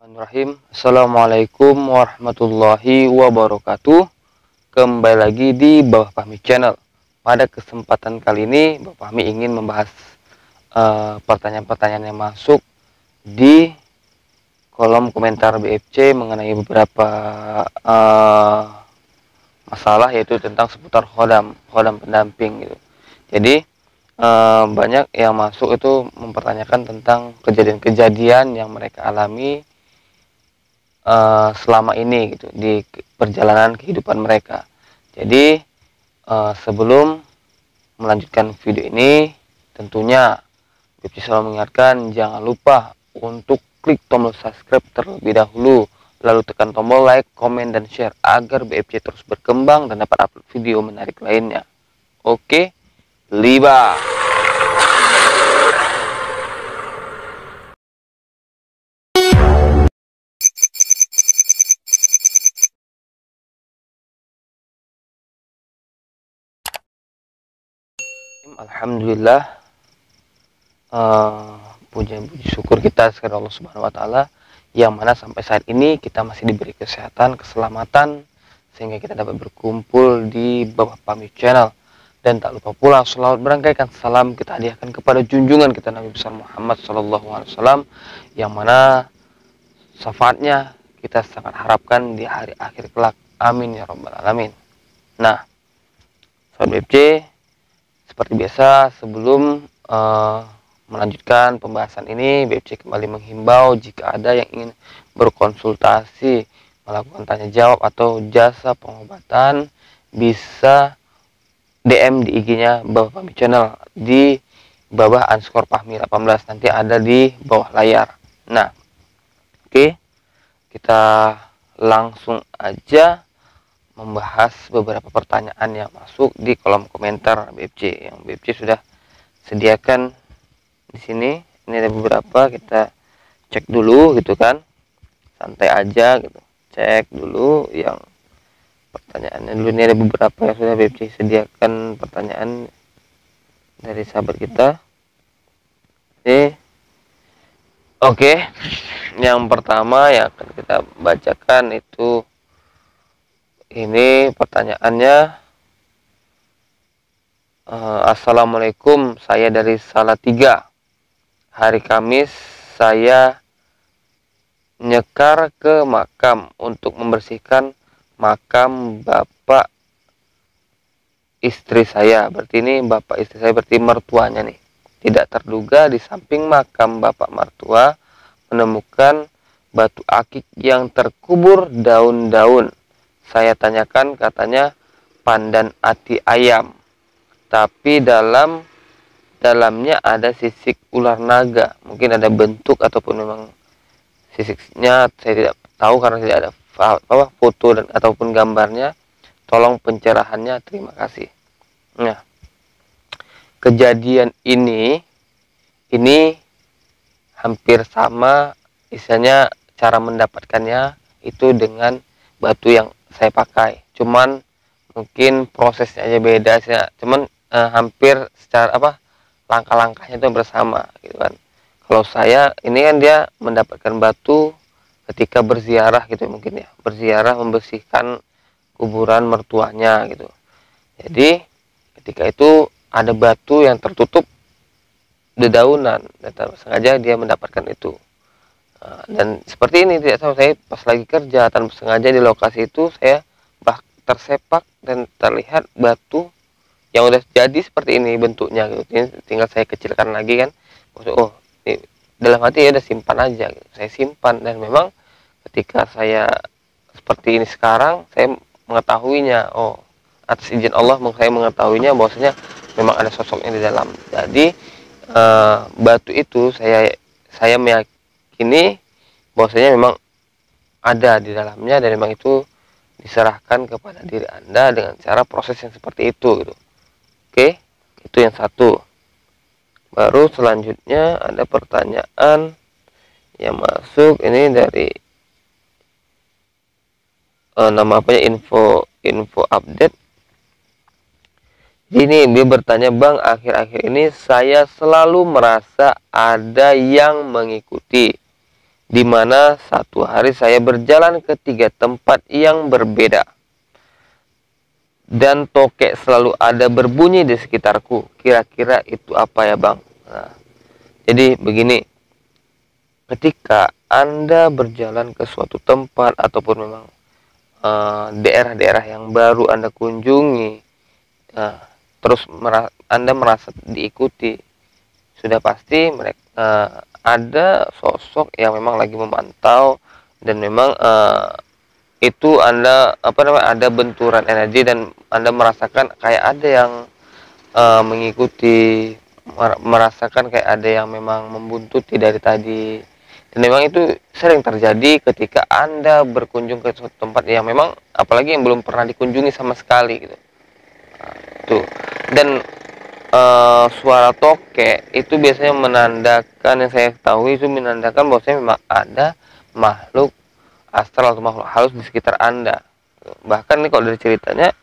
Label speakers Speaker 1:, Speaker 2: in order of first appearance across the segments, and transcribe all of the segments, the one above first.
Speaker 1: Bismillahirrahmanirrahim. Assalamualaikum warahmatullahi wabarakatuh. Kembali lagi di Bawah Fahmi Channel. Pada kesempatan kali ini Bapak Fahmi ingin membahas pertanyaan-pertanyaan yang masuk di kolom komentar BFC mengenai beberapa masalah, yaitu tentang seputar khodam pendamping gitu. Jadi banyak yang masuk itu mempertanyakan tentang kejadian-kejadian yang mereka alami selama ini gitu di perjalanan kehidupan mereka. Jadi sebelum melanjutkan video ini, tentunya BFC selalu mengingatkan jangan lupa untuk klik tombol subscribe terlebih dahulu, lalu tekan tombol like, komen, dan share agar BFC terus berkembang dan dapat upload video menarik lainnya. Oke, liba. Alhamdulillah, puji syukur kita kepada Allah Subhanahu wa Ta'ala, yang mana sampai saat ini kita masih diberi kesehatan, keselamatan, sehingga kita dapat berkumpul di Bawah Fahmi Channel. Dan tak lupa pula selawat berangkaikan salam kita hadiahkan kepada junjungan kita Nabi besar Muhammad SAW, yang mana syafaatnya kita sangat harapkan di hari akhir kelak. Amin ya rabbal alamin. Nah, sahabat BFC, seperti biasa, sebelum melanjutkan pembahasan ini, BFC kembali menghimbau jika ada yang ingin berkonsultasi, melakukan tanya jawab atau jasa pengobatan, bisa DM di IG-nya Bawah Fahmi Channel di bawah _Fahmi18, nanti ada di bawah layar. Nah, oke, kita langsung aja membahas beberapa pertanyaan yang masuk di kolom komentar BFC yang BFC sudah sediakan di sini. Ini ada beberapa, kita cek dulu gitu kan, santai aja gitu, cek dulu yang pertanyaannya dulu. Ini ada beberapa yang sudah BFC sediakan pertanyaan dari sahabat kita. Oke, yang pertama yang akan kita bacakan itu ini pertanyaannya. Assalamualaikum, saya dari Salatiga. Hari Kamis saya nyekar ke makam untuk membersihkan makam bapak istri saya. Berarti ini bapak istri saya, berarti mertuanya nih. Tidak terduga di samping makam bapak mertua menemukan batu akik yang terkubur daun-daun. Saya tanyakan, katanya pandan ati ayam, tapi dalamnya ada sisik ular naga. Mungkin ada bentuk ataupun memang sisiknya saya tidak tahu karena tidak ada foto dan ataupun gambarnya. Tolong pencerahannya, terima kasih. Nah, kejadian ini hampir sama, misalnya cara mendapatkannya itu dengan batu yang saya pakai, cuman mungkin prosesnya aja beda sih, cuman hampir secara langkah-langkahnya itu bersama gitu kan. Kalau saya ini kan dia mendapatkan batu ketika berziarah gitu mungkin ya, berziarah membersihkan kuburan mertuanya gitu. Jadi ketika itu ada batu yang tertutup dedaunan, dan sengaja dia mendapatkan itu. Dan seperti ini, tidak tahu, saya pas lagi kerja tanpa sengaja di lokasi itu saya tersepak dan terlihat batu yang udah jadi seperti ini bentuknya gitu. Ini tinggal saya kecilkan lagi kan. Oh, ini dalam hati ya udah simpan aja gitu. Saya simpan, dan memang ketika saya seperti ini sekarang, saya mengetahuinya, oh atas izin Allah saya mengetahuinya bahwasanya memang ada sosoknya di dalam. Jadi batu itu saya meyakini bahwasanya memang ada di dalamnya, dan memang itu diserahkan kepada diri Anda dengan cara proses yang seperti itu gitu. Oke, itu yang satu. Baru selanjutnya ada pertanyaan yang masuk ini dari nama info update. Ini dia bertanya, Bang, akhir-akhir ini saya selalu merasa ada yang mengikuti. di mana satu hari saya berjalan ke 3 tempat yang berbeda. Dan tokek selalu ada berbunyi di sekitarku. Kira-kira itu apa ya bang? Nah, jadi begini, ketika Anda berjalan ke suatu tempat ataupun memang daerah-daerah yang baru Anda kunjungi, terus Anda merasa diikuti, sudah pasti mereka ada sosok yang memang lagi memantau, dan memang itu Anda ada benturan energi, dan Anda merasakan kayak ada yang mengikuti, merasakan kayak ada yang memang membuntuti dari tadi. Dan memang itu sering terjadi ketika Anda berkunjung ke suatu tempat yang memang apalagi yang belum pernah dikunjungi sama sekali gitu. Nah, itu. Dan suara tokek itu biasanya menandakan, yang saya ketahui itu menandakan bahwasanya memang ada makhluk astral atau makhluk halus di sekitar Anda. Bahkan nih kalau dari ceritanya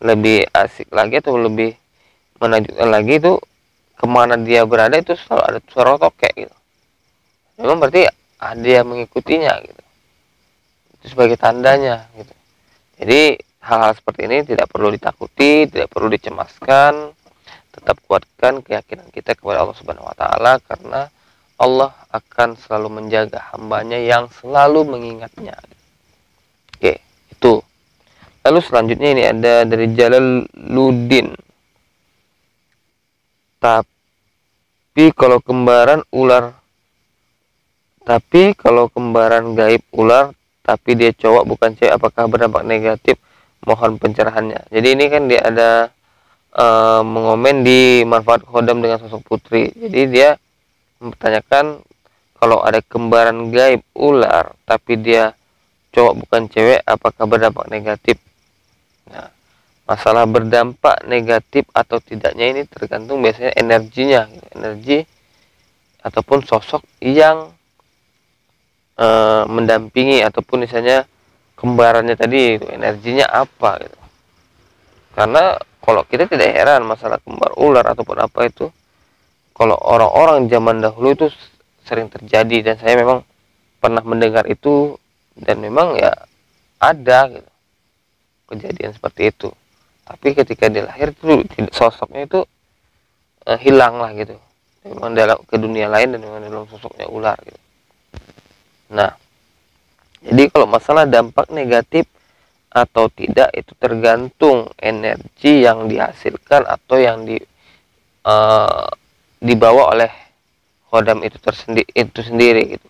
Speaker 1: lebih asik lagi atau lebih menakjubkan lagi, itu kemana dia berada itu selalu ada suara tokek gitu. Memang berarti ada yang mengikutinya gitu. Itu sebagai tandanya gitu. Jadi hal-hal seperti ini tidak perlu ditakuti, tidak perlu dicemaskan. Tetap kuatkan keyakinan kita kepada Allah Subhanahu wa taala, karena Allah akan selalu menjaga hambanya yang selalu mengingatnya. Oke, itu. Lalu selanjutnya ini ada dari Jalaluddin. Tapi kalau kembaran gaib ular tapi dia cowok bukan cewek, apakah berdampak negatif? Mohon pencerahannya. Jadi ini kan dia ada mengomen di manfaat khodam dengan sosok putri. Jadi dia mempertanyakan kalau ada kembaran gaib ular tapi dia cowok bukan cewek, apakah berdampak negatif? Nah, masalah berdampak negatif atau tidaknya ini tergantung biasanya energinya, energi ataupun sosok yang mendampingi, ataupun misalnya kembarannya tadi itu energinya apa gitu. Karena kalau kita tidak heran masalah kembar ular ataupun apa itu, kalau orang-orang zaman dahulu itu sering terjadi, dan saya memang pernah mendengar itu, dan memang ya ada gitu kejadian seperti itu. Tapi ketika dia lahir itu sosoknya itu hilang lah gitu, memang dalam ke dunia lain, dan memang dalam sosoknya ular gitu. Nah, jadi kalau masalah dampak negatif atau tidak itu tergantung energi yang dihasilkan atau yang dibawa oleh khodam itu sendiri gitu.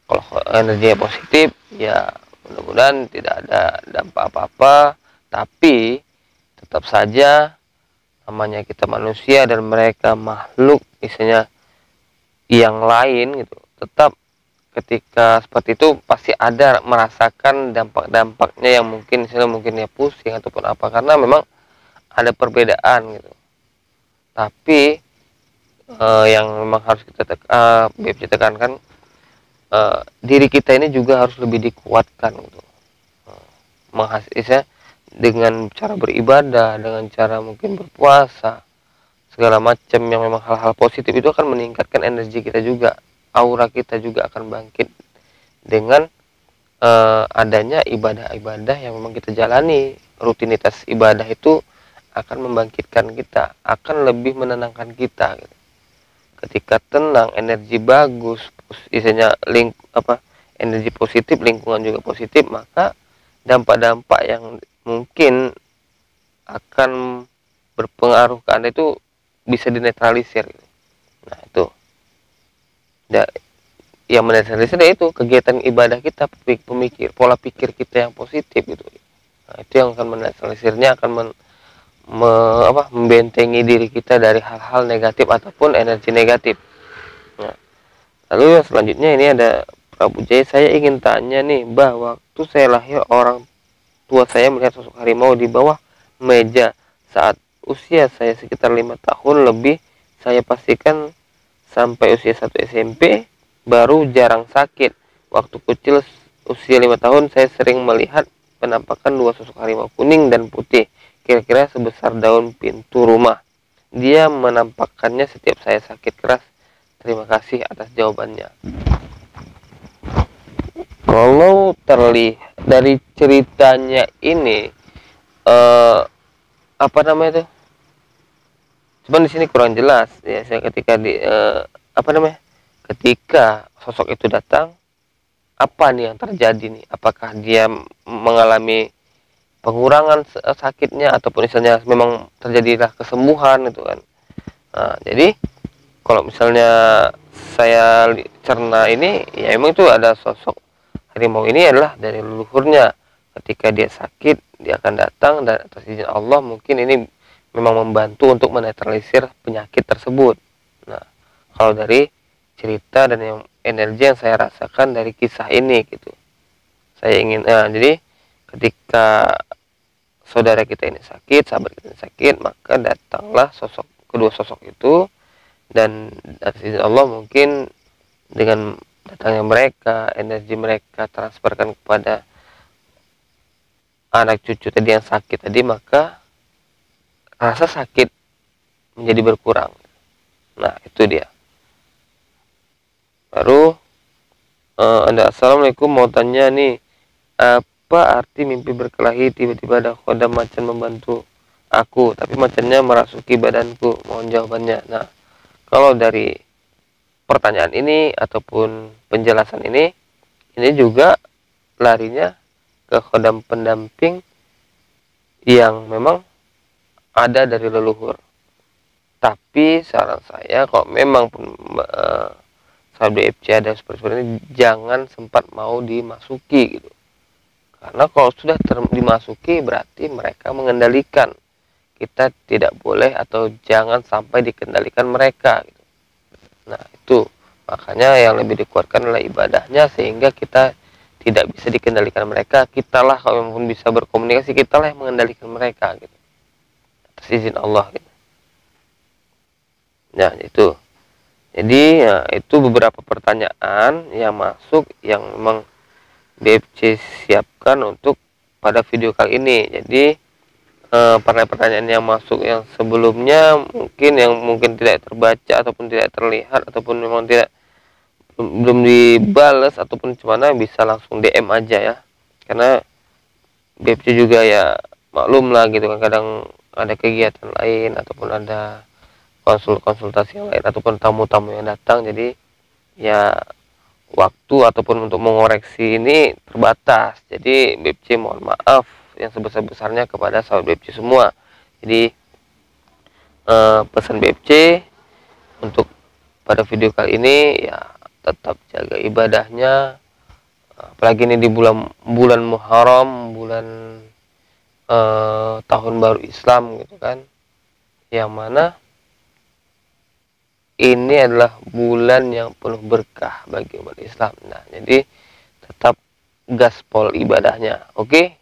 Speaker 1: Kalau energinya positif, ya mudah-mudahan tidak ada dampak apa-apa. Tapi tetap saja namanya kita manusia dan mereka makhluk misalnya yang lain gitu, tetap ketika seperti itu pasti ada merasakan dampak-dampaknya yang mungkin misalnya mungkin ya pusing ataupun apa, karena memang ada perbedaan gitu. Tapi yang memang harus kita tekankan, diri kita ini juga harus lebih dikuatkan gitu. Menghasilkan dengan cara beribadah, dengan cara mungkin berpuasa, segala macam yang memang hal-hal positif itu akan meningkatkan energi kita juga, aura kita juga akan bangkit dengan adanya ibadah-ibadah yang memang kita jalani. Rutinitas ibadah itu akan membangkitkan kita, akan lebih menenangkan kita gitu. Ketika tenang, energi bagus, isinya energi positif, lingkungan juga positif, maka dampak-dampak yang mungkin akan berpengaruh ke Anda itu bisa dinetralisir gitu. Nah, itu yang menetralisir itu kegiatan ibadah kita, pola pikir kita yang positif gitu. Nah, itu yang akan menetralisirnya, akan membentengi diri kita dari hal-hal negatif ataupun energi negatif. Nah, lalu yang selanjutnya ini ada Prabu Jaya. Saya ingin tanya nih, bahwa waktu saya lahir orang tua saya melihat sosok harimau di bawah meja saat usia saya sekitar 5 tahun lebih. Saya pastikan sampai usia 1 SMP baru jarang sakit. Waktu kecil usia 5 tahun saya sering melihat penampakan 2 sosok harimau kuning dan putih, kira-kira sebesar daun pintu rumah. Dia menampakkannya setiap saya sakit keras. Terima kasih atas jawabannya. Kalau terlihat dari ceritanya ini, apa namanya tuh? Cuman di sini kurang jelas ya, saya ketika apa namanya? Ketika sosok itu datang, apa nih yang terjadi nih? Apakah dia mengalami pengurangan sakitnya, ataupun misalnya memang terjadilah kesembuhan gitu kan. Nah, jadi kalau misalnya saya cerna ini, ya emang itu ada sosok harimau ini adalah dari leluhurnya. Ketika dia sakit, dia akan datang, dan atas izin Allah mungkin ini memang membantu untuk menetralisir penyakit tersebut. Nah, kalau dari cerita dan yang energi yang saya rasakan dari kisah ini gitu, saya ingin, jadi ketika saudara kita ini sakit, sahabat kita ini sakit, maka datanglah kedua sosok itu, dan atas izin Allah mungkin dengan datangnya mereka, energi mereka transferkan kepada anak cucu tadi yang sakit tadi, maka rasa sakit menjadi berkurang. Nah, itu dia. Baru Assalamualaikum, mau tanya nih, apa arti mimpi berkelahi? Tiba-tiba ada kodam macan membantu aku, tapi macannya merasuki badanku. Mohon jawabannya. Nah, kalau dari pertanyaan ini ataupun penjelasan ini juga larinya ke kodam pendamping yang memang ada dari leluhur. Tapi saran saya, kalau memang sahabat BFC ada seperti ini, jangan sempat mau dimasuki gitu. Karena kalau sudah dimasuki berarti mereka mengendalikan. Kita tidak boleh atau jangan sampai dikendalikan mereka gitu. Nah, itu makanya yang lebih dikuatkan adalah ibadahnya, sehingga kita tidak bisa dikendalikan mereka. Kitalah kalau pun bisa berkomunikasi, kitalah yang mengendalikan mereka gitu, atas izin Allah gitu. Nah, itu. Jadi ya, itu beberapa pertanyaan yang masuk yang memang BFC siapkan untuk pada video kali ini. Jadi pertanyaan yang masuk yang sebelumnya mungkin tidak terbaca ataupun tidak terlihat ataupun memang tidak belum dibalas ataupun gimana, bisa langsung DM aja ya, karena BFC juga ya maklum lah gitu kan, kadang ada kegiatan lain ataupun ada konsultasi yang lain ataupun tamu-tamu yang datang, jadi ya waktu ataupun untuk mengoreksi ini terbatas. Jadi BFC mohon maaf yang sebesar-besarnya kepada sahabat BFC semua. Jadi pesan BFC untuk pada video kali ini ya, tetap jaga ibadahnya, apalagi ini di bulan Muharram, bulan tahun baru Islam gitu kan, yang mana ini adalah bulan yang penuh berkah bagi umat Islam. Nah, jadi tetap gaspol ibadahnya. Oke?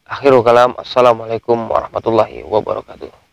Speaker 1: Akhirul kalam. Assalamualaikum warahmatullahi wabarakatuh.